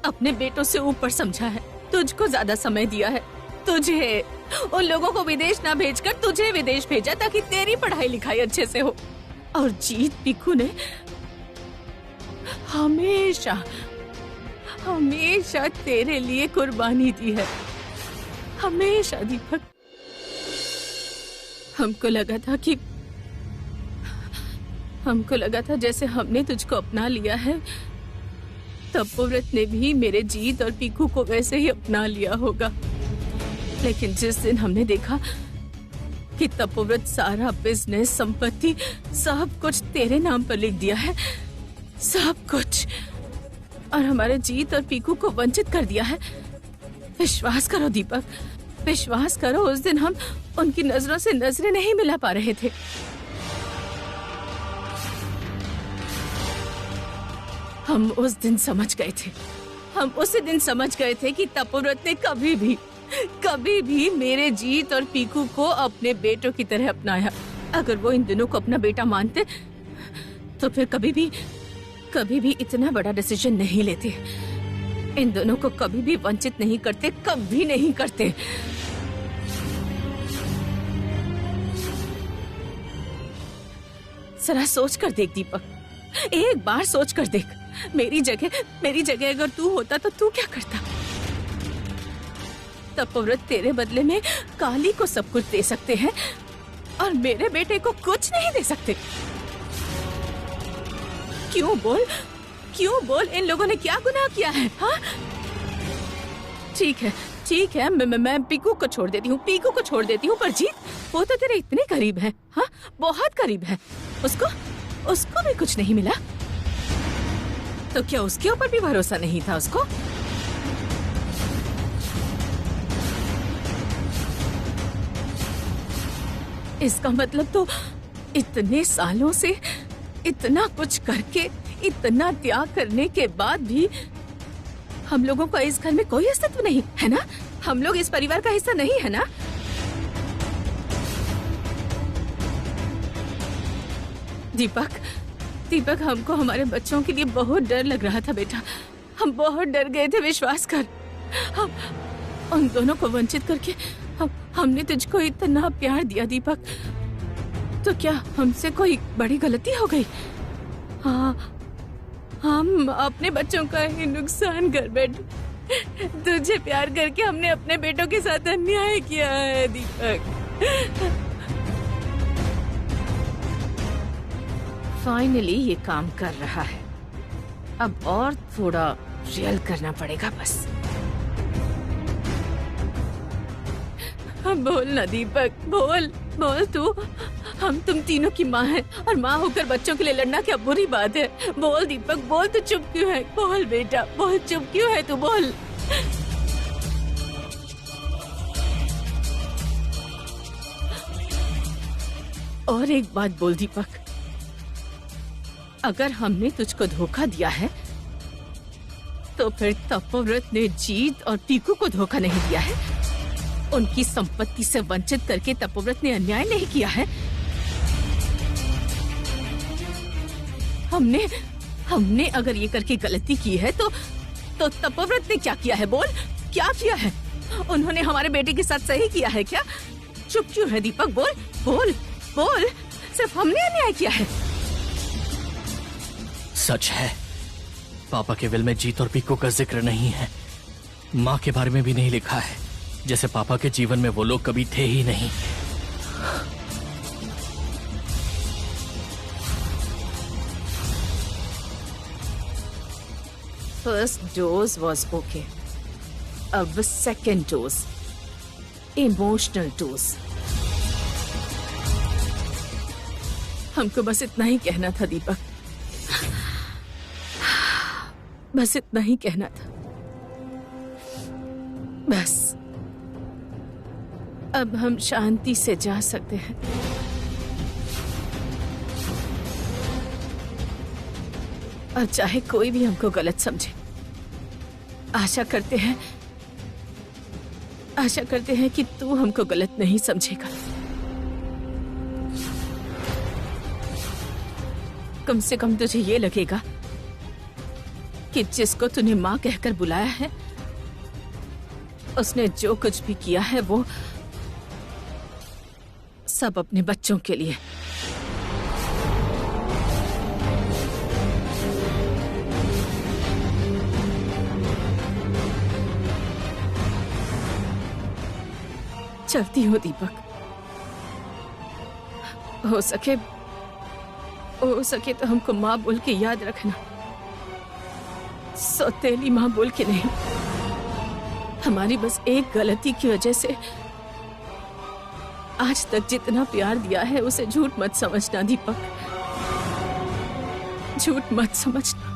अपने बेटों से ऊपर समझा है, तुझको ज्यादा समय दिया है। तुझे उन लोगों को विदेश ना भेजकर तुझे विदेश भेजा ताकि तेरी पढ़ाई लिखाई अच्छे से हो। और जीत पीकू ने हमेशा हमेशा तेरे लिए कुर्बानी दी है, हमेशा दीपक। हमको लगा था जैसे हमने तुझको अपना लिया है, तपोव्रत ने भी मेरे जीत और पीकू को वैसे ही अपना लिया होगा। लेकिन जिस दिन हमने देखा कि तपोव्रत सारा बिजनेस, संपत्ति, सब कुछ तेरे नाम पर लिख दिया है, सब कुछ, और हमारे जीत और पीकू को वंचित कर दिया है। विश्वास करो दीपक, विश्वास करो, उस दिन हम उनकी नजरों से नजरें नहीं मिला पा रहे थे। हम उस दिन समझ गए थे, हम उसी दिन समझ गए थे कि तपोव्रत ने कभी भी मेरे जीत और पीकू को अपने बेटों की तरह अपनाया। अगर वो इन दोनों को अपना बेटा मानते तो फिर कभी भी इतना बड़ा डिसीजन नहीं लेते। इन दोनों को कभी भी वंचित नहीं करते, कभी नहीं करते। जरा सोच कर देख दीपक, एक बार सोच कर देख। मेरी जगह अगर तू होता तो तू क्या करता? तपोव्रत तेरे बदले में काली को सब कुछ दे सकते हैं और मेरे बेटे को कुछ नहीं दे सकते। क्यों बोल, इन लोगों ने क्या गुनाह किया है? हाँ, ठीक है, मैं पीकू को छोड़ देती हूँ, पर जीत, वो तो तेरे इतने करीब है, हाँ, बहुत करीब है। उसको भी कुछ नहीं मिला, तो क्या उसके ऊपर भी भरोसा नहीं था उसको? इसका मतलब तो इतने सालों से इतना कुछ करके, इतना त्याग करने के बाद भी हम लोगों का इस घर में कोई अस्तित्व नहीं है ना? हम लोग इस परिवार का हिस्सा नहीं है ना? दीपक, हमको हमारे बच्चों के लिए बहुत डर लग रहा था बेटा। हम बहुत डर गए थे, विश्वास कर। हम उन दोनों को वंचित करके हमने तुझको इतना प्यार दिया दीपक, तो क्या हमसे कोई बड़ी गलती हो गई? हाँ, हम अपने बच्चों का ही नुकसान कर बैठे। तुझे प्यार करके हमने अपने बेटों के साथ अन्याय किया है दीपक। फाइनली ये काम कर रहा है, अब और थोड़ा रियल करना पड़ेगा बस। बोल ना दीपक, बोल तू। तुम तीनों की माँ है और माँ होकर बच्चों के लिए लड़ना क्या बुरी बात है? बोल दीपक, बोल, तू चुप क्यों है? बोल बेटा, बोल, चुप क्यों है तू? बोल। और एक बात बोल दीपक, अगर हमने तुझको धोखा दिया है तो फिर तपोव्रत ने जीत और पीकू को धोखा नहीं दिया है। उनकी संपत्ति से वंचित करके तपोव्रत ने अन्याय नहीं किया है। हमने अगर ये करके गलती की है तो तपोव्रत ने क्या किया है? बोल, क्या किया है? उन्होंने हमारे बेटे के साथ सही किया है क्या? चुप क्यों है दीपक? बोल, सिर्फ हमने अन्याय किया है। सच है, पापा के विल में जीत और पीकू का जिक्र नहीं है। माँ के बारे में भी नहीं लिखा है, जैसे पापा के जीवन में वो लोग कभी थे ही नहीं। फर्स्ट डोज वॉज ओके, अब सेकेंड डोज, इमोशनल डोज। हमको बस इतना ही कहना था दीपक, बस इतना ही कहना था। बस अब हम शांति से जा सकते हैं। और चाहे कोई भी हमको गलत समझे, आशा करते हैं कि तू हमको गलत नहीं समझेगा। कम से कम तुझे ये लगेगा कि जिसको तूने माँ कहकर बुलाया है, उसने जो कुछ भी किया है वो सब अपने बच्चों के लिए। चलती हो दीपक, हो सके तो हमको माँ बोल के याद रखना, सौतेली माँ बोल के नहीं। हमारी बस एक गलती की वजह से आज तक जितना प्यार दिया है उसे झूठ मत समझना दीपक, झूठ मत समझना।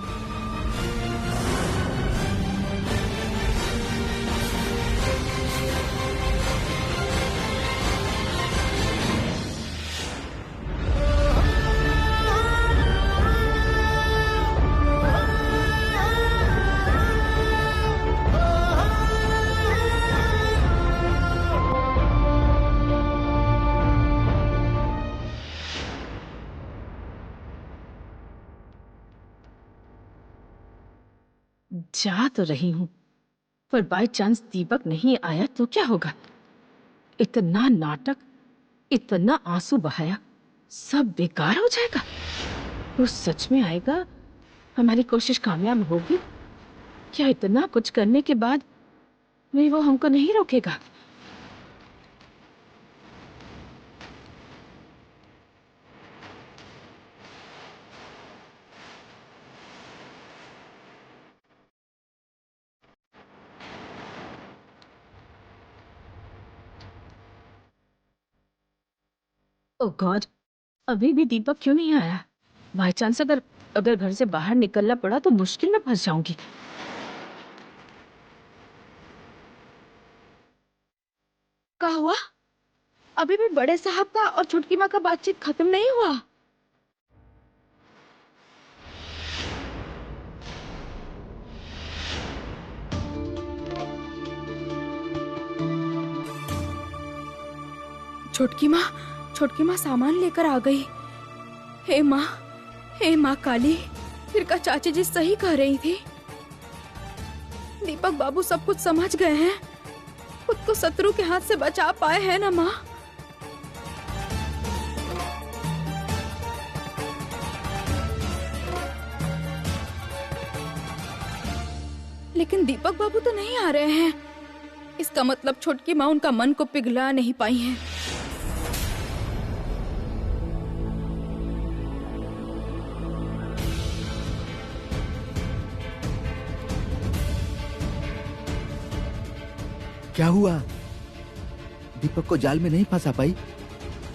जा तो रही हूं, पर बाय चांस दीपक नहीं आया तो क्या होगा? इतना नाटक, इतना आंसू बहाया, सब बेकार हो जाएगा। वो सच में आएगा, हमारी कोशिश कामयाब होगी क्या? इतना कुछ करने के बाद भी वो हमको नहीं रोकेगा। ओह गॉड, अभी भी दीपक क्यों नहीं आया? बाय चांस अगर घर से बाहर निकलना पड़ा तो मुश्किल में फंस जाऊंगी। क्या हुआ? अभी भी बड़े साहब का और छुटकी माँ का बातचीत खत्म नहीं हुआ? छोटकी माँ सामान लेकर आ गई। हे माँ काली, फिर का चाची जी सही कह रही थी। दीपक बाबू सब कुछ समझ गए हैं, खुद को शत्रु के हाथ से बचा पाए हैं ना माँ? लेकिन दीपक बाबू तो नहीं आ रहे हैं। इसका मतलब छोटकी माँ उनका मन को पिघला नहीं पाई हैं। क्या हुआ? दीपक को जाल में नहीं फंसा पाई?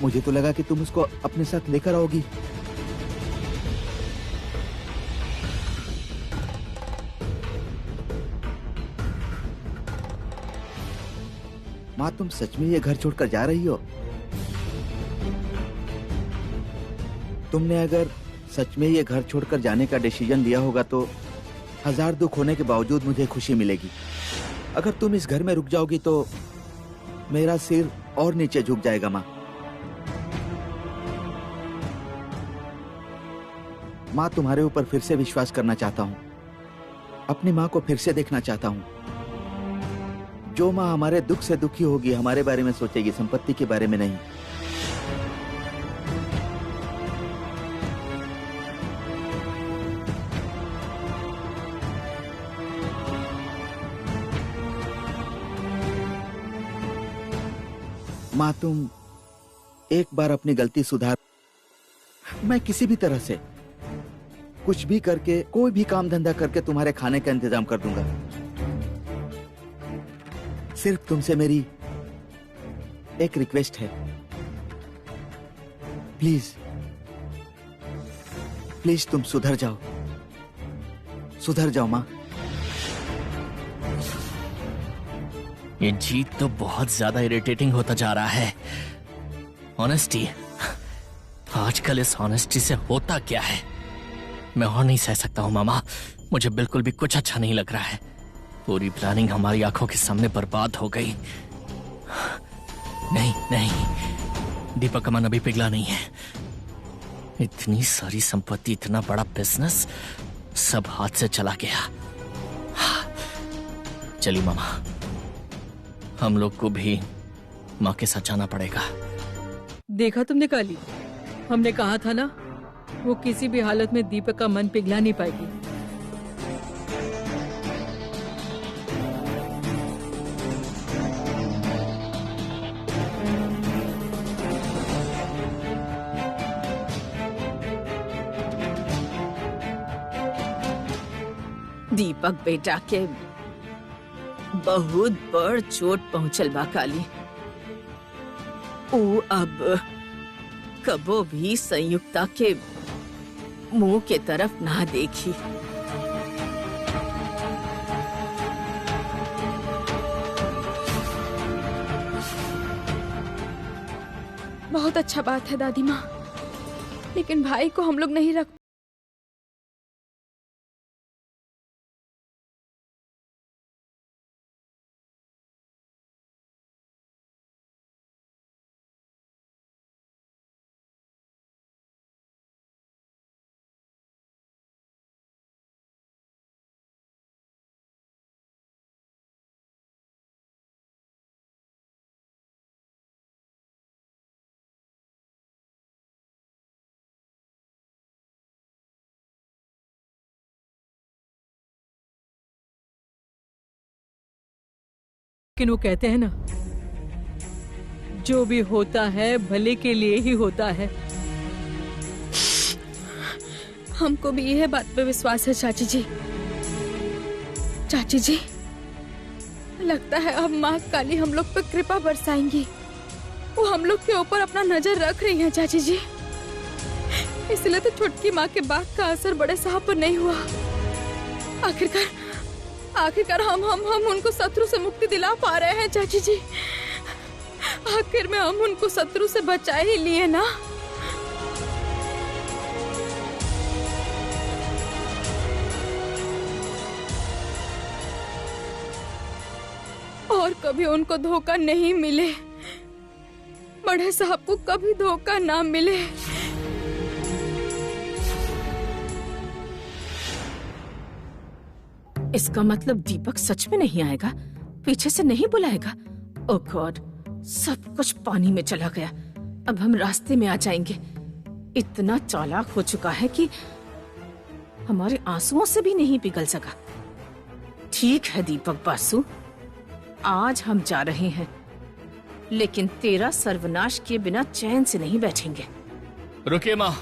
मुझे तो लगा कि तुम उसको अपने साथ लेकर आओगी। माँ, तुम सच में ये घर छोड़कर जा रही हो? तुमने अगर सच में ये घर छोड़कर जाने का डिसीजन लिया होगा तो 1000 दुख होने के बावजूद मुझे खुशी मिलेगी। अगर तुम इस घर में रुक जाओगी तो मेरा सिर और नीचे झुक जाएगा माँ। माँ, तुम्हारे ऊपर फिर से विश्वास करना चाहता हूँ, अपनी माँ को फिर से देखना चाहता हूँ। जो माँ हमारे दुख से दुखी होगी, हमारे बारे में सोचेगी, संपत्ति के बारे में नहीं। माँ, तुम एक बार अपनी गलती सुधार। मैं किसी भी तरह से कुछ भी करके, कोई भी काम धंधा करके तुम्हारे खाने का इंतजाम कर दूंगा। सिर्फ तुमसे मेरी एक रिक्वेस्ट है, प्लीज प्लीज तुम सुधर जाओ माँ। ये जीत तो बहुत ज्यादा इरिटेटिंग होता जा रहा है। ऑनेस्टी, आजकल इस ऑनेस्टी से होता क्या है? मैं और नहीं सह सकता हूँ मामा, मुझे बिल्कुल भी कुछ अच्छा नहीं लग रहा है। पूरी प्लानिंग हमारी आंखों के सामने बर्बाद हो गई। नहीं, दीपक का मन अभी पिघला नहीं है। इतनी सारी संपत्ति, इतना बड़ा बिजनेस, सब हाथ से चला गया। चलिए मामा, हम लोग को भी माँ के साथ जाना पड़ेगा। देखा तुमने काली, हमने कहा था ना, वो किसी भी हालत में दीपक का मन पिघला नहीं पाएगी। दीपक बेटा के बहुत बड़ चोट पहुंचल बा काली। ऊ अब कबो भी संयुक्ता के मुंह के तरफ ना देखी। बहुत अच्छा बात है दादी माँ, लेकिन भाई को हम लोग नहीं रख। लेकिन वो कहते हैं ना, जो भी होता है भले के लिए ही होता है। हमको भी यह बात पे विश्वास है चाची जी। चाची जी, लगता है अब माँ काली हम लोग पे कृपा बरसाएंगी। वो हम लोग के ऊपर अपना नजर रख रही हैं चाची जी। इसलिए तो छोटकी माँ के बात का असर बड़े साहब पर नहीं हुआ। आखिरकार हम उनको शत्रु से मुक्ति दिला पा रहे हैं चाची जी। आखिर में हम उनको शत्रु से बचा ही लिए ना। और कभी उनको धोखा नहीं मिले, बड़े साहब को कभी धोखा ना मिले। इसका मतलब दीपक सच में नहीं आएगा, पीछे से नहीं बुलाएगा। ओह गॉड, सब कुछ पानी में चला गया। अब हम रास्ते में आ जाएंगे। इतना चालाक हो चुका है कि हमारे आंसुओं से भी नहीं पिघल सका। ठीक है दीपक बासु, आज हम जा रहे हैं, लेकिन तेरा सर्वनाश किए बिना चैन से नहीं बैठेंगे। रुकिए माँ।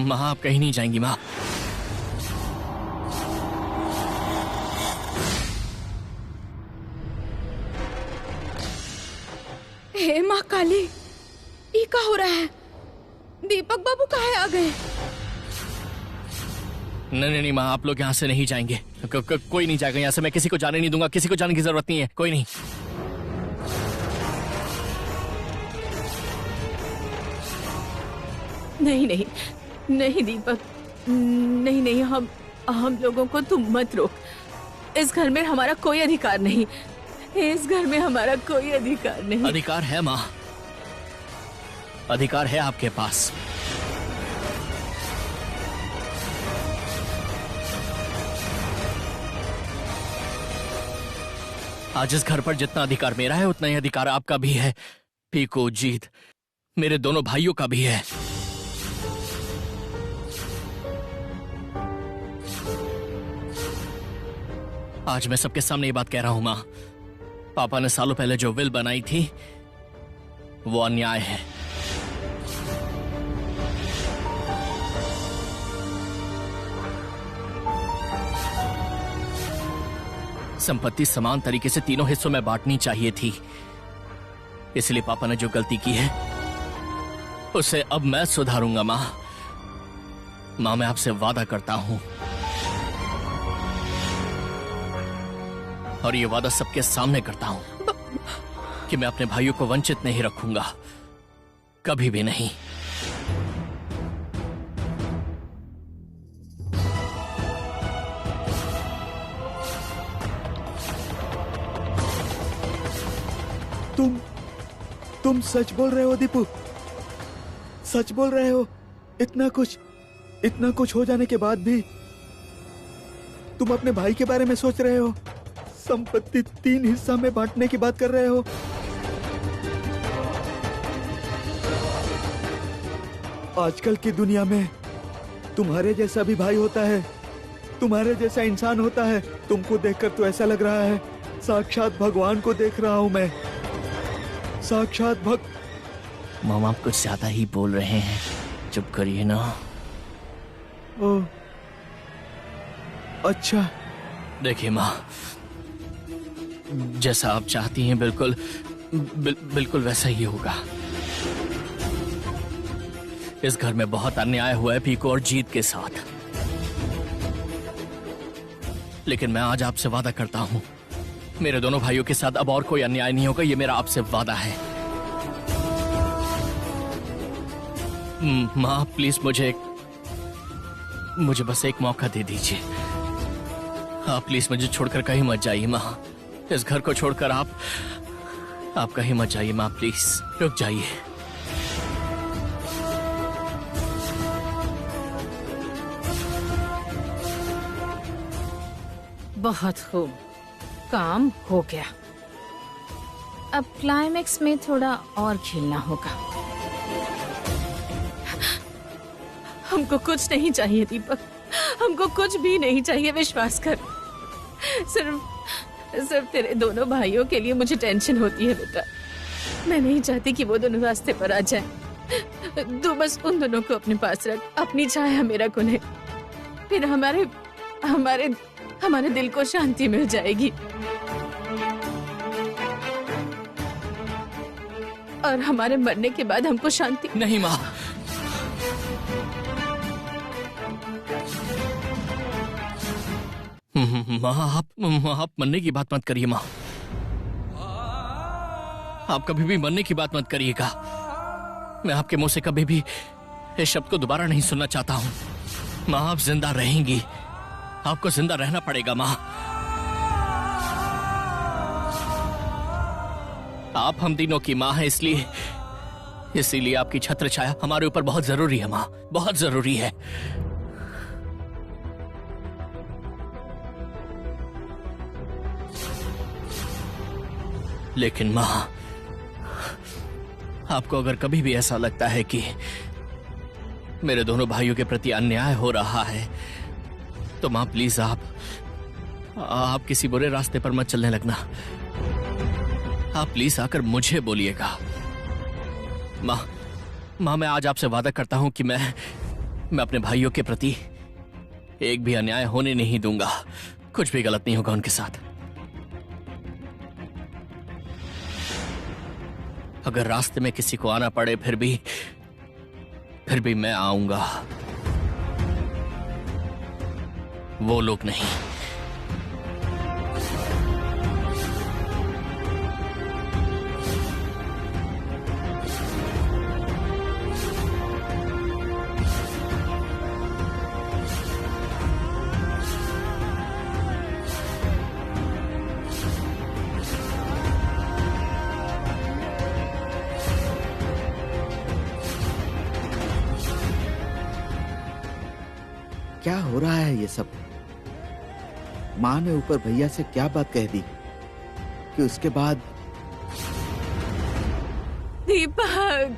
माँ, आप कहीं नहीं जाएंगी माँ। हे माँ काली, ये क्या हो रहा है? दीपक बाबू कहाँ आ गए? नहीं माँ, आप लोग यहाँ से नहीं जाएंगे। कोई नहीं जाएगा यहाँ से। मैं किसी को जाने नहीं दूंगा। किसी को जाने की जरूरत नहीं है। कोई नहीं। नहीं नहीं दीपक, नहीं, हम लोगों को तुम मत रोक। इस घर में हमारा कोई अधिकार नहीं। इस घर में हमारा कोई अधिकार नहीं। अधिकार है माँ, अधिकार है आपके पास। आज इस घर पर जितना अधिकार मेरा है, उतना ही अधिकार आपका भी है। पीकू, जीत, मेरे दोनों भाइयों का भी है। आज मैं सबके सामने ये बात कह रहा हूं माँ। पापा ने सालों पहले जो विल बनाई थी, वो अन्याय है। संपत्ति समान तरीके से तीनों हिस्सों में बांटनी चाहिए थी। इसलिए पापा ने जो गलती की है, उसे अब मैं सुधारूंगा माँ। माँ, मैं आपसे वादा करता हूं। और ये वादा सबके सामने करता हूं कि मैं अपने भाइयों को वंचित नहीं रखूंगा, कभी भी नहीं। तुम सच बोल रहे हो दीपू? सच बोल रहे हो? इतना कुछ हो जाने के बाद भी तुम अपने भाई के बारे में सोच रहे हो? संपत्ति 3 हिस्सा में बांटने की बात कर रहे हो? आजकल की दुनिया में तुम्हारे जैसा भी भाई होता है, तुम्हारे जैसा इंसान होता है। तुमको देखकर तो ऐसा लग रहा है साक्षात भगवान को देख रहा हूं मैं, साक्षात मामा आप कुछ ज्यादा ही बोल रहे हैं, चुप करिए ना। ओह, अच्छा। देखिए माँ, जैसा आप चाहती हैं बिल्कुल वैसा ही होगा। इस घर में बहुत अन्याय हुआ है पीकू और जीत के साथ, लेकिन मैं आज आपसे वादा करता हूं मेरे दोनों भाइयों के साथ अब और कोई अन्याय नहीं होगा। ये मेरा आपसे वादा है। माँ प्लीज मुझे बस एक मौका दे दीजिए। आप प्लीज मुझे छोड़कर कहीं मत जाइए माँ। इस घर को छोड़कर आप कहीं मत जाइए माँ, प्लीज रुक जाइए। बहुत खूब, काम हो गया। अब क्लाइमेक्स में थोड़ा और खेलना होगा। हमको कुछ नहीं चाहिए दीपक, हमको कुछ भी नहीं चाहिए, विश्वास कर। सिर्फ तेरे दोनों भाइयों के लिए मुझे टेंशन होती है बेटा। मैं नहीं चाहती कि वो दोनों रास्ते पर आ जाएं। तू बस उन दोनों को अपने पास रख, अपनी छाया में रख उन्हें, फिर हमारे दिल को शांति मिल जाएगी और हमारे मरने के बाद हमको शांति। नहीं माँ, आप मरने की बात मत करिए माँ। आप कभी भी मरने की बात मत करिएगा। मैं आपके मुंह से कभी भी इस शब्द को दोबारा नहीं सुनना चाहता हूँ। माँ आप जिंदा रहेंगी, आपको जिंदा रहना पड़ेगा माँ। आप हम तीनों की माँ है, इसीलिए आपकी छत्र छाया हमारे ऊपर बहुत जरूरी है माँ, बहुत जरूरी है। लेकिन माँ, आपको अगर कभी भी ऐसा लगता है कि मेरे दोनों भाइयों के प्रति अन्याय हो रहा है, तो माँ प्लीज आप किसी बुरे रास्ते पर मत चलने लगना। आप प्लीज आकर मुझे बोलिएगा। माँ मैं आज आपसे वादा करता हूं कि मैं अपने भाइयों के प्रति एक भी अन्याय होने नहीं दूंगा। कुछ भी गलत नहीं होगा उनके साथ। अगर रास्ते में किसी को आना पड़े फिर भी मैं आऊंगा, वो लोग नहीं। क्या हो रहा है ये सब? माँ ने ऊपर भैया से क्या बात कह दी कि उसके बाद दीपक,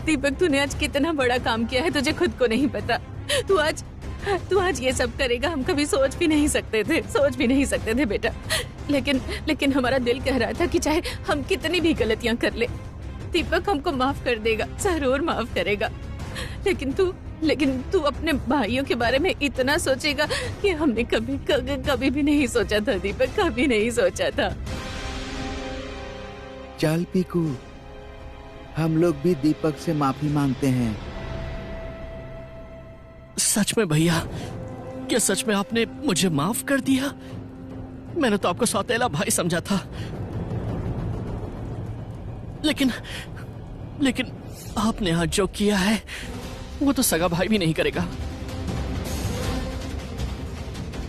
दीपक तूने आज कितना बड़ा काम किया है, तुझे खुद को नहीं पता। तू आज ये सब करेगा, हम कभी सोच भी नहीं सकते थे बेटा। लेकिन हमारा दिल कह रहा था कि चाहे हम कितनी भी गलतियां कर ले, दीपक हमको माफ कर देगा, जरूर माफ करेगा। लेकिन तू अपने भाइयों के बारे में इतना सोचेगा कि हमने कभी भी नहीं सोचा था दीपक, कभी नहीं सोचा था। चल पीकू, हम लोग भी दीपक से माफी मांगते हैं। सच में भैया? क्या सच में आपने मुझे माफ कर दिया? मैंने तो आपको सौतेला भाई समझा था। लेकिन आपने आज जो किया है वो तो सगा भाई भी नहीं करेगा।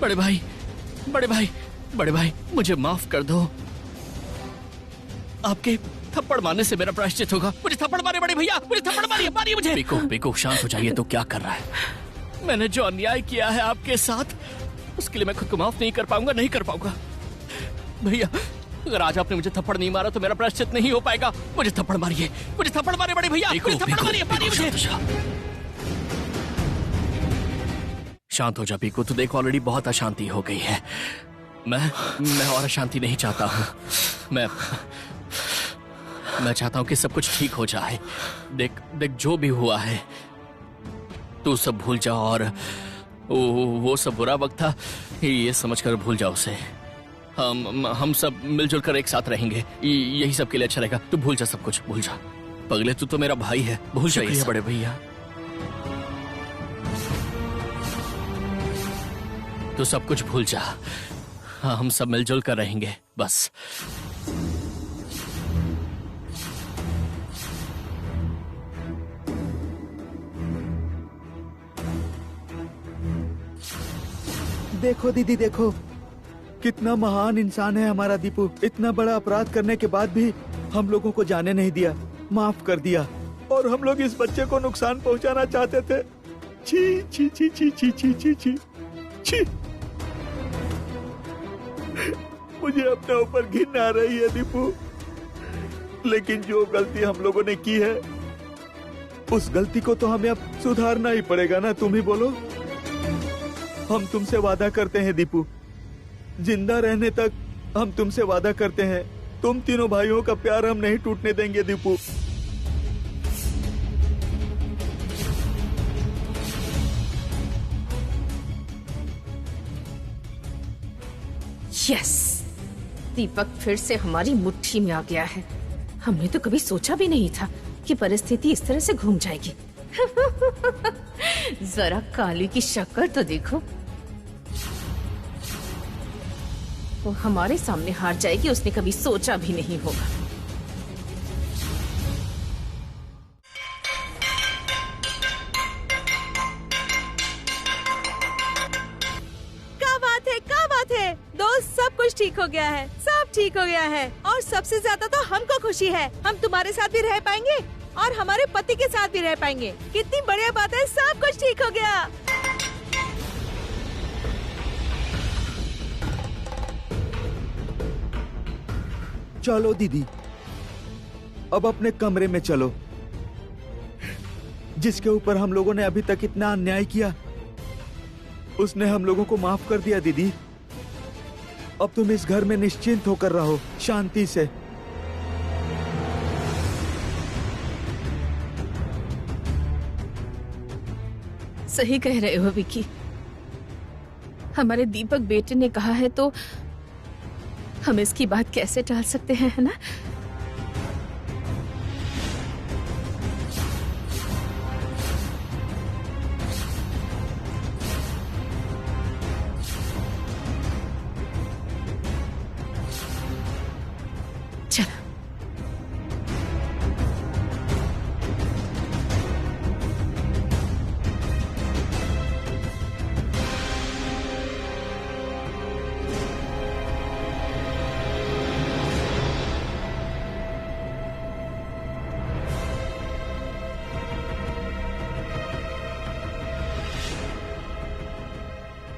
बड़े भाई मुझे माफ कर दो। आपके थप्पड़ मारने से मेरा प्रायश्चित होगा। मुझे थप्पड़ मारे बड़े भैया, मुझे थप्पड़ मारिए मुझे। पीकू शांत हो जाइए। तो क्या कर रहा है? मैंने जो अन्याय किया है आपके साथ, उसके लिए मैं खुद को माफ नहीं कर पाऊंगा। भैया, अगर आज आपने मुझे थप्पड़ नहीं मारा तो मेरा प्रायश्चित नहीं हो पाएगा। मुझे थप्पड़ मारिए बड़े भैया, मुझे थप्पड़ मारिए मुझे। शांत हो जा पीकू। तू देख ऑलरेडी बहुत अशांति हो गई है। मैं और अशांति नहीं चाहता हूँ। मैं चाहता हूँ कि सब कुछ ठीक हो जाए। देख जो भी हुआ है तू सब भूल जा, और वो सब बुरा वक्त था ये समझकर भूल जा उसे। हम सब मिलजुल कर एक साथ रहेंगे, यही सब के लिए अच्छा रहेगा। तू भूल जा, सब कुछ भूल जा। पगले तू तो मेरा भाई है, भूल जा। बड़े भैया तू सब कुछ भूल जा। हम सब मिलजुल कर रहेंगे बस। देखो दीदी, देखो कितना महान इंसान है हमारा दीपू। इतना बड़ा अपराध करने के बाद भी हम लोगों को जाने नहीं दिया, माफ कर दिया। और हम लोग इस बच्चे को नुकसान पहुंचाना चाहते थे। छी छी छी छी छी छी छी छी छी। मुझे अपने ऊपर घिन आ रही है दीपू, लेकिन जो गलती हम लोगों ने की है उस गलती को तो हमें अब सुधारना ही पड़ेगा ना। तुम ही बोलो। हम तुमसे वादा करते हैं दीपू, जिंदा रहने तक हम तुमसे वादा करते हैं, तुम तीनों भाइयों का प्यार हम नहीं टूटने देंगे दीपू। यस, दीपक फिर से हमारी मुट्ठी में आ गया है। हमने तो कभी सोचा भी नहीं था कि परिस्थिति इस तरह से घूम जाएगी। जरा काली की शक्ल तो देखो। वो हमारे सामने हार जाएगी, उसने कभी सोचा भी नहीं होगा। क्या बात है दोस्त, सब कुछ ठीक हो गया है, सब ठीक हो गया है। और सबसे ज्यादा तो हमको खुशी है, हम तुम्हारे साथ भी रह पाएंगे और हमारे पति के साथ भी रह पाएंगे। कितनी बढ़िया बात है, सब कुछ ठीक हो गया। चलो दीदी, अब अपने कमरे में चलो। जिसके ऊपर हम लोगों ने अभी तक इतना अन्याय किया, उसने हम लोगों को माफ कर दिया दीदी। अब तुम इस घर में निश्चिंत होकर रहो, शांति से। सही कह रहे हो विकी। हमारे दीपक बेटे ने कहा है तो हम इसकी बात कैसे टाल सकते हैं, है ना? चलो।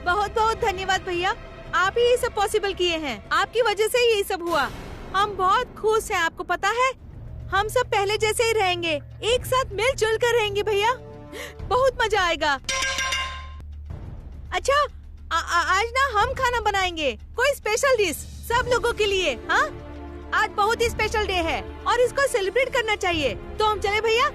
बहुत बहुत धन्यवाद भैया, आप ही ये सब पॉसिबल किए हैं। आपकी वजह से ये सब हुआ। हम बहुत खुश हैं, आपको पता है। हम सब पहले जैसे ही रहेंगे, एक साथ मिलजुल कर रहेंगे भैया। बहुत मजा आएगा। अच्छा, आज ना हम खाना बनाएंगे, कोई स्पेशल डिश सब लोगों के लिए। हाँ, आज बहुत ही स्पेशल डे है और इसको सेलिब्रेट करना चाहिए। तो हम चले भैया।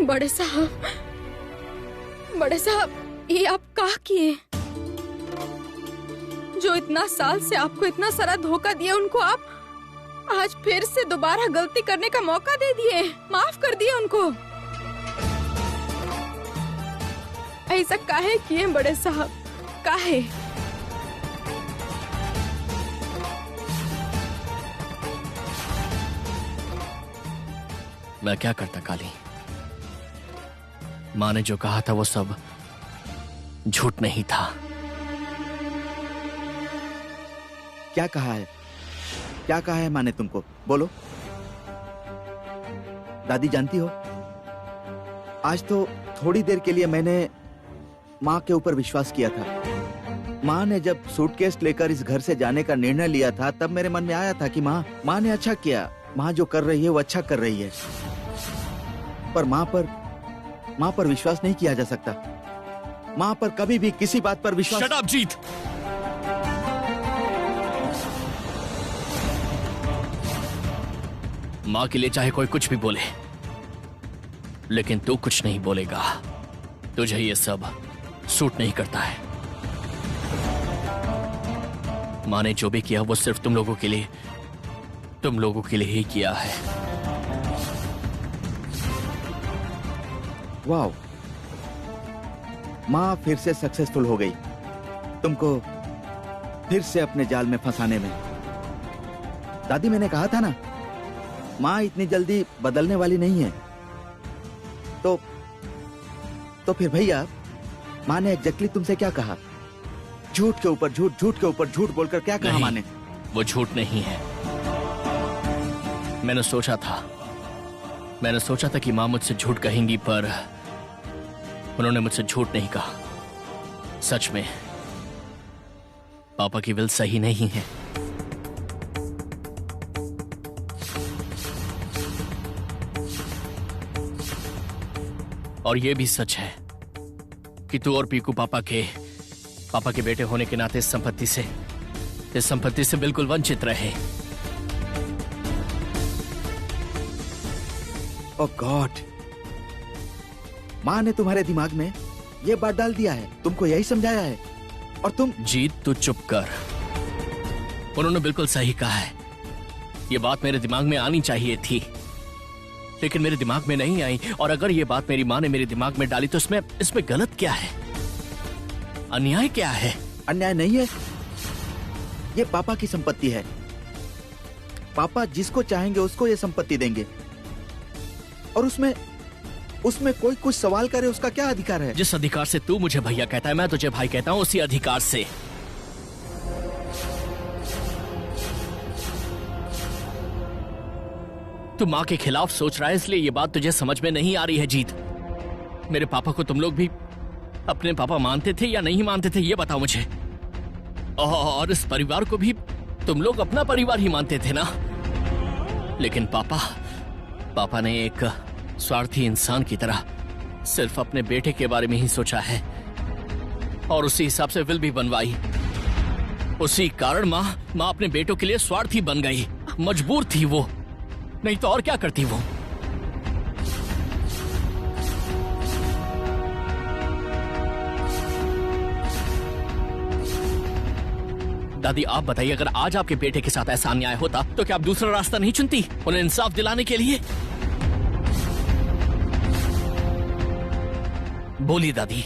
बड़े साहब, ये आप क्या किए? जो इतना साल से आपको इतना सारा धोखा दिया, उनको आप आज फिर से दोबारा गलती करने का मौका दे दिए, माफ कर दिए उनको। ऐसा काहे किए बड़े साहब, काहे? मैं क्या करता काली? माँ ने जो कहा था वो सब झूठ नहीं था। क्या कहा है? क्या कहा है माँ ने तुमको? बोलो। दादी जानती हो, आज तो थोड़ी देर के लिए मैंने माँ के ऊपर विश्वास किया था। माँ ने जब सूटकेस लेकर इस घर से जाने का निर्णय लिया था, तब मेरे मन में आया था कि माँ ने अच्छा किया। माँ जो कर रही है वो अच्छा कर रही है, पर माँ पर विश्वास नहीं किया जा सकता। माँ पर कभी भी किसी बात पर विश्वास। शट अप जीत। माँ के लिए चाहे कोई कुछ भी बोले, लेकिन तू कुछ नहीं बोलेगा। तुझे ये सब सूट नहीं करता है। माँ ने जो भी किया वो सिर्फ तुम लोगों के लिए ही किया है। वाह, माँ फिर से सक्सेसफुल हो गई तुमको फिर से अपने जाल में फंसाने में। दादी, मैंने कहा था ना, माँ इतनी जल्दी बदलने वाली नहीं है। तो फिर भैया, माँ ने एग्जैक्टली तुमसे क्या कहा? झूठ के ऊपर झूठ, झूठ के ऊपर झूठ बोलकर क्या कहा माँ ने? वो झूठ नहीं है। मैंने सोचा था कि माँ मुझसे झूठ कहेंगी, पर उन्होंने मुझसे झूठ नहीं कहा। सच में पापा की विल सही नहीं है। और यह भी सच है कि तू और पीकू पापा के बेटे होने के नाते इस संपत्ति से बिल्कुल वंचित रहे। ओह गॉड, माँ ने तुम्हारे दिमाग में ये बात डाल दिया है, तुमको यही समझाया है, और तुम। जीत, तू चुप कर। उन्होंने बिल्कुल सही कहा है। ये बात मेरे दिमाग में आनी चाहिए थी, लेकिन मेरे दिमाग में नहीं आई। और अगर ये बात मेरी माँ ने मेरे दिमाग में डाली तो इसमें गलत क्या है? अन्याय क्या है? अन्याय नहीं है, ये पापा की संपत्ति है। पापा जिसको चाहेंगे उसको ये संपत्ति देंगे, और उसमें कोई कुछ सवाल करे, उसका क्या अधिकार है? जिस अधिकार से तू मुझे भैया कहता है, मैं तुझे भाई कहता हूं, उसी अधिकार से। तू माँ के खिलाफ सोच रहा है, इसलिए ये बात तुझे समझ में नहीं आ रही है। जीत, मेरे पापा को तुम लोग भी अपने पापा मानते थे या नहीं मानते थे, ये बताओ मुझे। और इस परिवार को भी तुम लोग अपना परिवार ही मानते थे ना। लेकिन पापा ने एक स्वार्थी इंसान की तरह सिर्फ अपने बेटे के बारे में ही सोचा है, और उसी हिसाब से विल भी बनवाई। उसी कारण माँ अपने बेटों के लिए स्वार्थी बन गई। मजबूर थी वो, नहीं तो और क्या करती वो। दादी, आप बताइए, अगर आज आपके बेटे के साथ ऐसा अन्याय होता तो क्या आप दूसरा रास्ता नहीं चुनती उन्हें इंसाफ दिलाने के लिए? बोलिए दादी,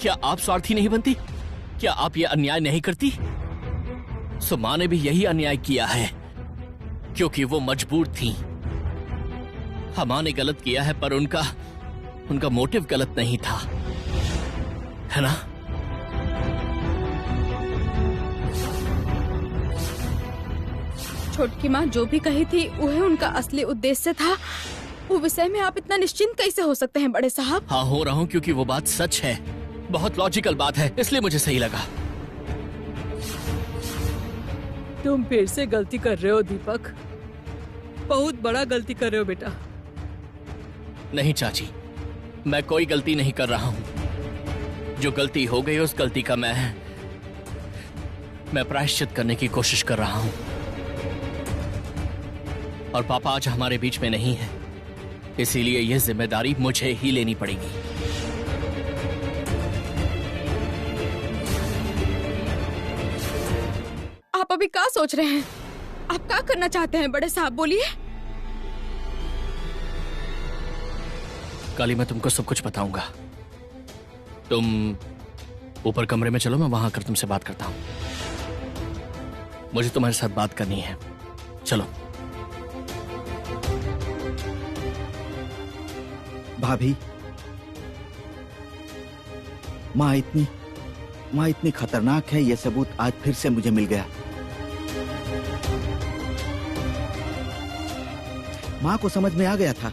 क्या आप स्वार्थी नहीं बनती? क्या आप ये अन्याय नहीं करती? सो माँ ने भी यही अन्याय किया है क्योंकि वो मजबूर थी। हाँ, माँ ने गलत किया है, पर उनका मोटिव गलत नहीं था, है ना? छोटकी माँ जो भी कही थी वह उनका असली उद्देश्य था। वो विषय में आप इतना निश्चिंत कैसे हो सकते हैं बड़े साहब? हाँ, हो रहा हूँ क्योंकि वो बात सच है, बहुत लॉजिकल बात है, इसलिए मुझे सही लगा। तुम फिर से गलती कर रहे हो दीपक, बहुत बड़ा गलती कर रहे हो बेटा। नहीं चाची, मैं कोई गलती नहीं कर रहा हूँ। जो गलती हो गई उस गलती का मैं प्रायश्चित करने की कोशिश कर रहा हूँ। और पापा आज हमारे बीच में नहीं है, इसीलिए यह जिम्मेदारी मुझे ही लेनी पड़ेगी। अभी क्या सोच रहे हैं? आप क्या करना चाहते हैं बड़े साहब, बोलिए। काली, मैं तुमको सब कुछ बताऊंगा। तुम ऊपर कमरे में चलो, मैं वहां आकर तुमसे बात करता हूं। मुझे तुम्हारे साथ बात करनी है, चलो। भाभी, माँ इतनी खतरनाक है, ये सबूत आज फिर से मुझे मिल गया। माँ को समझ में आ गया था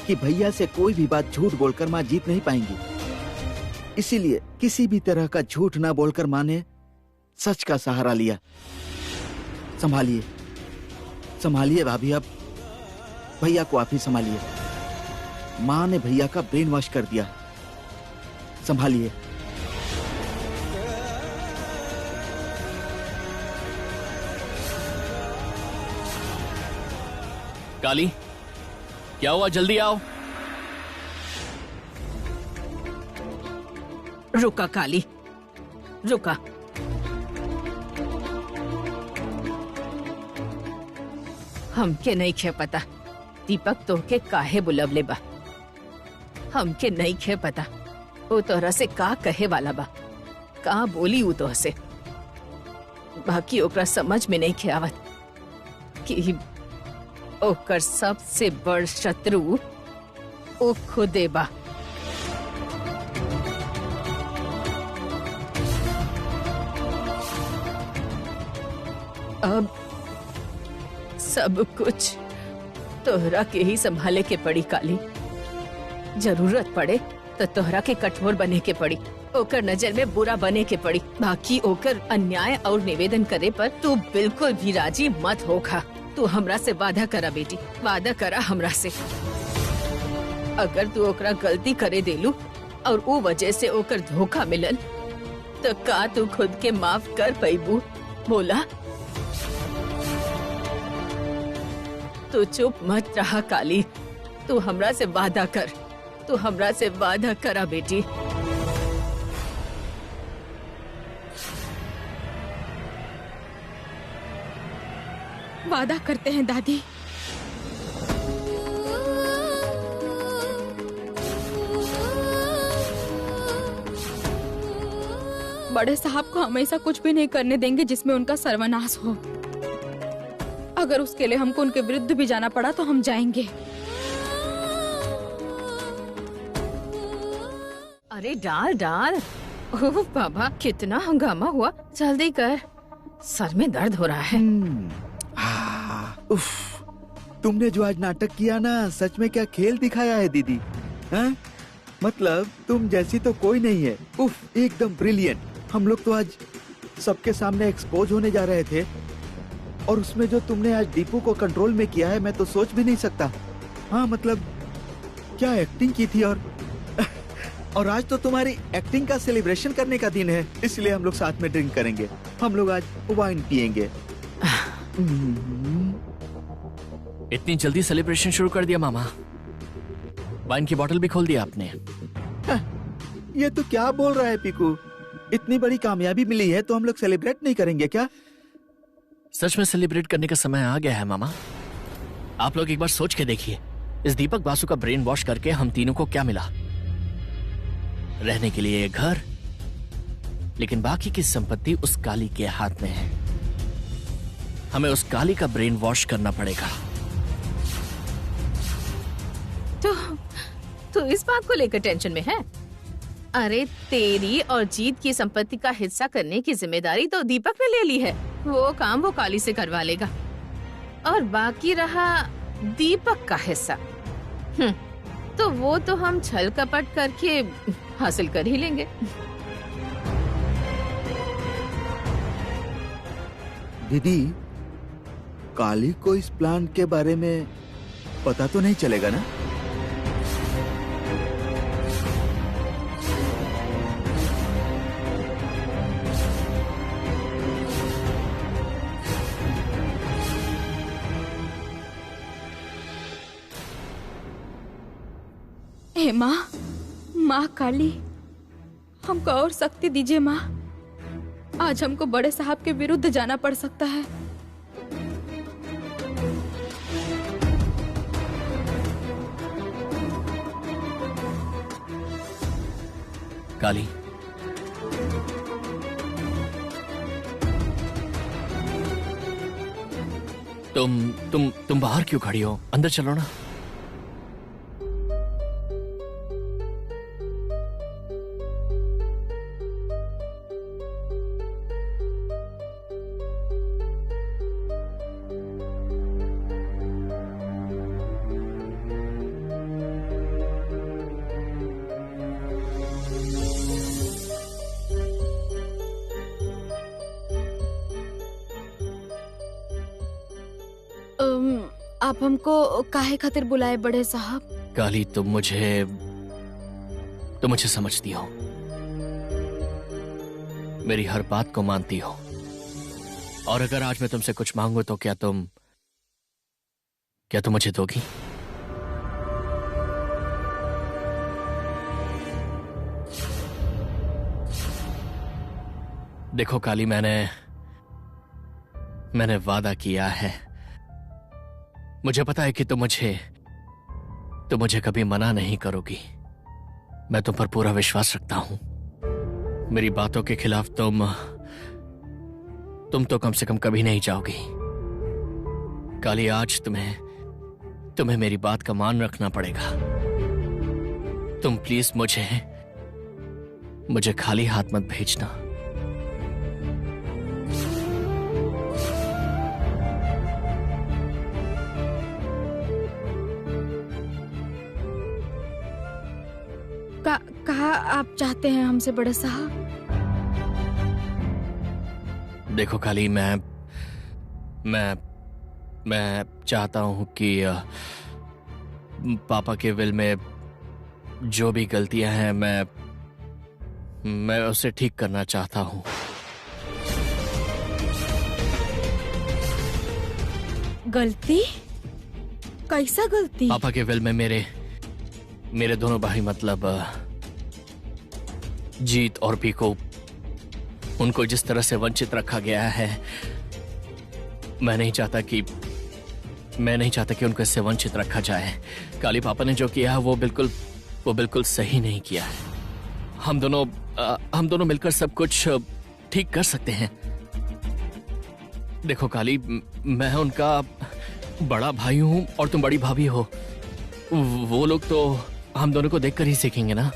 कि भैया से कोई भी बात झूठ बोलकर माँ जीत नहीं पाएंगी। इसीलिए किसी भी तरह का झूठ ना बोलकर माँ ने सच का सहारा लिया। संभालिए संभालिए भाभी, अब भैया को आप ही संभालिए। माँ ने भैया का ब्रेन वॉश कर दिया। संभालिए। काली, क्या हुआ? जल्दी आओ। रुका काली, रुका। हमके नहीं खे पता दीपक तोहके काहे बुलवले बा। हमके नहीं खे पता वो तोहरा से का कहे वाला बा, का बोली वो तोह से। बाकी ओकरा समझ में नहीं खे आवत कि ओकर सबसे बड़ शत्रु ओ खुदे बा। अब सब कुछ तोहरा के ही संभाले के पड़ी काली। जरूरत पड़े तो तोहरा के कठोर बने के पड़ी, ओकर नजर में बुरा बने के पड़ी। बाकी ओकर अन्याय और निवेदन करे पर तू बिल्कुल भी राजी मत होखा। तू हमरा से वादा करा बेटी, वादा करा हमरा से। अगर तू ओकरा गलती करे देलू और वो वजह से ओकर धोखा मिलल तो का तू खुद के माफ कर पैबू? बोला। तू चुप मत रहा काली, तू हमरा से वादा कर, तू हमरा से वादा करा बेटी। वादा करते हैं दादी। बड़े साहब को हम ऐसा कुछ भी नहीं करने देंगे जिसमें उनका सर्वनाश हो। अगर उसके लिए हमको उनके विरुद्ध भी जाना पड़ा तो हम जाएंगे। अरे डाल डाल। ओह बाबा, कितना हंगामा हुआ, जल्दी कर, सर में दर्द हो रहा है। उफ, तुमने जो आज नाटक किया ना, सच में क्या खेल दिखाया है दीदी। हैं? मतलब तुम जैसी तो कोई नहीं है। उफ, एकदम ब्रिलियंट। हम लोग तो आज सबके सामने एक्सपोज होने जा रहे थे और उसमें जो तुमने आज दीपू को कंट्रोल में किया है, मैं तो सोच भी नहीं सकता। हाँ, मतलब क्या एक्टिंग की थी। और आज तो तुम्हारी एक्टिंग का सेलिब्रेशन करने का दिन है, इसलिए हम लोग साथ में ड्रिंक करेंगे। हम लोग आज वाइन पियेंगे। इतनी जल्दी सेलिब्रेशन शुरू कर दिया मामा? वाइन की बोतल भी खोल दिया आपने? ये तो क्या बोल रहा है पीकू? इतनी बड़ी कामयाबी मिली है तो हम लोग सेलिब्रेट नहीं करेंगे क्या? सच में सेलिब्रेट करने का समय आ गया है मामा। आप लोग एक बार सोच के देखिए, इस दीपक बासु का ब्रेन वॉश करके हम तीनों को क्या मिला? रहने के लिए एक घर, लेकिन बाकी की संपत्ति उस काली के हाथ में है। हमें उस काली का ब्रेन वॉश करना पड़ेगा। तो इस बात को लेकर टेंशन में है? अरे तेरी और जीत की संपत्ति का हिस्सा करने की जिम्मेदारी तो दीपक ने ले ली है। वो काम वो काली से करवा लेगा और बाकी रहा दीपक का हिस्सा, तो वो तो हम छल कपट करके हासिल कर ही लेंगे। दीदी, काली को इस प्लान के बारे में पता तो नहीं चलेगा ना? हे माँ, माँ काली, हमको और शक्ति दीजिए माँ। आज हमको बड़े साहब के विरुद्ध जाना पड़ सकता है। काली, तुम बाहर क्यों खड़ी हो? अंदर चलो ना। आप हमको काहे खातिर बुलाए बड़े साहब? काली, तुम मुझे समझती हो, मेरी हर बात को मानती हो, और अगर आज मैं तुमसे कुछ मांगू तो क्या तुम मुझे दोगी? देखो काली, मैंने वादा किया है। मुझे पता है कि तुम मुझे कभी मना नहीं करोगी। मैं तुम पर पूरा विश्वास रखता हूं। मेरी बातों के खिलाफ तुम तो कम से कम कभी नहीं जाओगी। काली, आज तुम्हें मेरी बात का मान रखना पड़ेगा। तुम प्लीज मुझे खाली हाथ मत भेजना। कहा आप चाहते हैं हमसे बड़े साहब? देखो काली, मैं चाहता हूं कि पापा के विल में जो भी गलतियां हैं मैं उसे ठीक करना चाहता हूं। गलती? कैसा गलती? पापा के विल में मेरे दोनों भाई, मतलब जीत और पीको, उनको जिस तरह से वंचित रखा गया है, मैं नहीं चाहता कि उनको इससे वंचित रखा जाए। काली, पापा ने जो किया है वो बिल्कुल सही नहीं किया है। हम दोनों मिलकर सब कुछ ठीक कर सकते हैं। देखो काली, मैं उनका बड़ा भाई हूं और तुम बड़ी भाभी हो। वो लोग तो हम दोनों को देखकर ही सीखेंगे ना,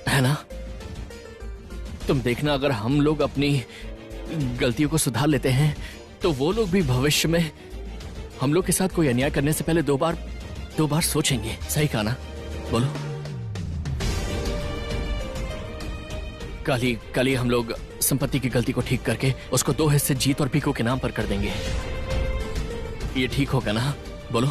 है ना? तुम देखना, अगर हम लोग अपनी गलतियों को सुधार लेते हैं तो वो लोग भी भविष्य में हम लोग के साथ कोई अन्याय करने से पहले दो बार सोचेंगे। सही कहा ना? बोलो। काली हम लोग संपत्ति की गलती को ठीक करके उसको 2 हिस्से जीत और पीको के नाम पर कर देंगे। ये ठीक होगा ना? बोलो।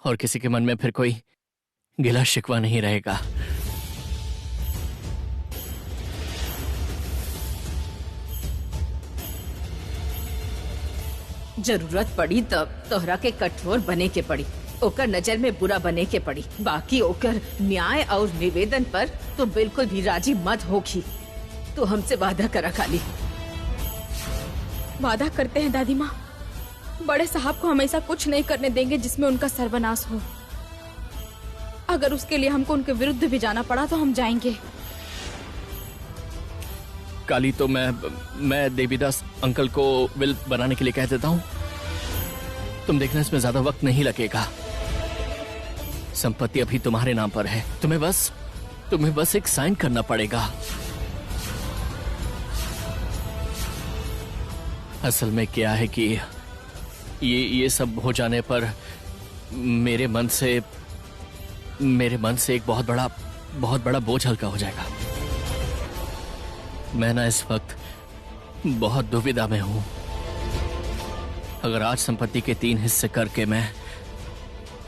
और किसी के मन में फिर कोई गिला शिकवा नहीं रहेगा। जरूरत पड़ी तब तोहरा के कठोर बने के पड़ी, ओकर नजर में बुरा बने के पड़ी। बाकी ओकर न्याय और निवेदन पर तो बिल्कुल भी राजी मत होगी। तो हमसे वादा करा काली। वादा करते हैं दादी माँ, बड़े साहब को हमेशा कुछ नहीं करने देंगे जिसमें उनका सर्वनाश हो। अगर उसके लिए हमको उनके विरुद्ध भी जाना पड़ा तो हम जाएंगे। काली, तो मैं देवीदास अंकल को विल बनाने के लिए कह देता हूँ। तुम देखना, इसमें ज्यादा वक्त नहीं लगेगा। संपत्ति अभी तुम्हारे नाम पर है। तुम्हें बस एक साइन करना पड़ेगा। असल में क्या है कि ये सब हो जाने पर मेरे मन से एक बहुत बड़ा बोझ हल्का हो जाएगा। मैं ना इस वक्त बहुत दुविधा में हूं। अगर आज संपत्ति के 3 हिस्से करके मैं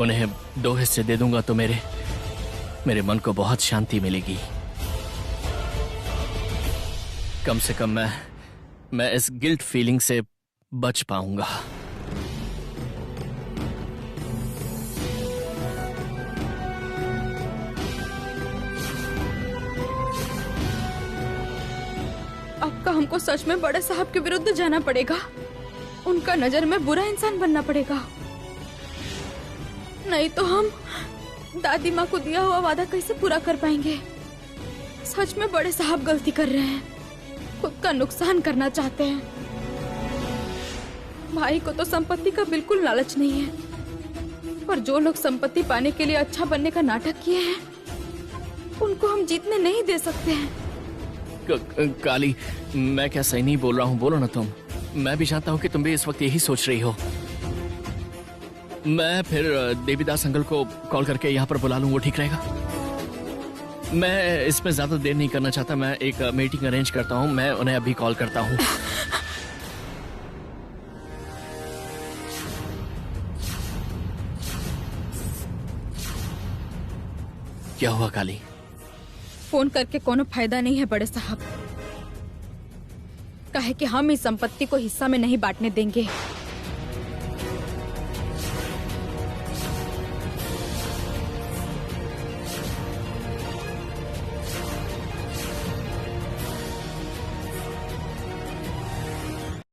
उन्हें 2 हिस्से दे दूंगा तो मेरे मन को बहुत शांति मिलेगी। कम से कम मैं इस गिल्ट फीलिंग से बच पाऊंगा। पक्का हमको सच में बड़े साहब के विरुद्ध जाना पड़ेगा। उनका नजर में बुरा इंसान बनना पड़ेगा, नहीं तो हम दादी माँ को दिया हुआ वादा कैसे पूरा कर पाएंगे। सच में बड़े साहब गलती कर रहे हैं, खुद का नुकसान करना चाहते हैं। भाई को तो संपत्ति का बिल्कुल लालच नहीं है, पर जो लोग संपत्ति पाने के लिए अच्छा बनने का नाटक किए हैं उनको हम जीतने नहीं दे सकते हैं। काली, मैं क्या सही नहीं बोल रहा हूँ? बोलो ना तुम। मैं भी चाहता हूँ कि तुम भी इस वक्त यही सोच रही हो। मैं फिर देवीदास अंकल को कॉल करके यहाँ पर बुला लूँ, वो ठीक रहेगा? मैं इसमें ज्यादा देर नहीं करना चाहता। मैं एक मीटिंग अरेंज करता हूँ, मैं उन्हें अभी कॉल करता हूँ। क्या हुआ काली? फोन करके कोनो फायदा नहीं है बड़े साहब, काहे कि हम इस संपत्ति को हिस्सा में नहीं बांटने देंगे।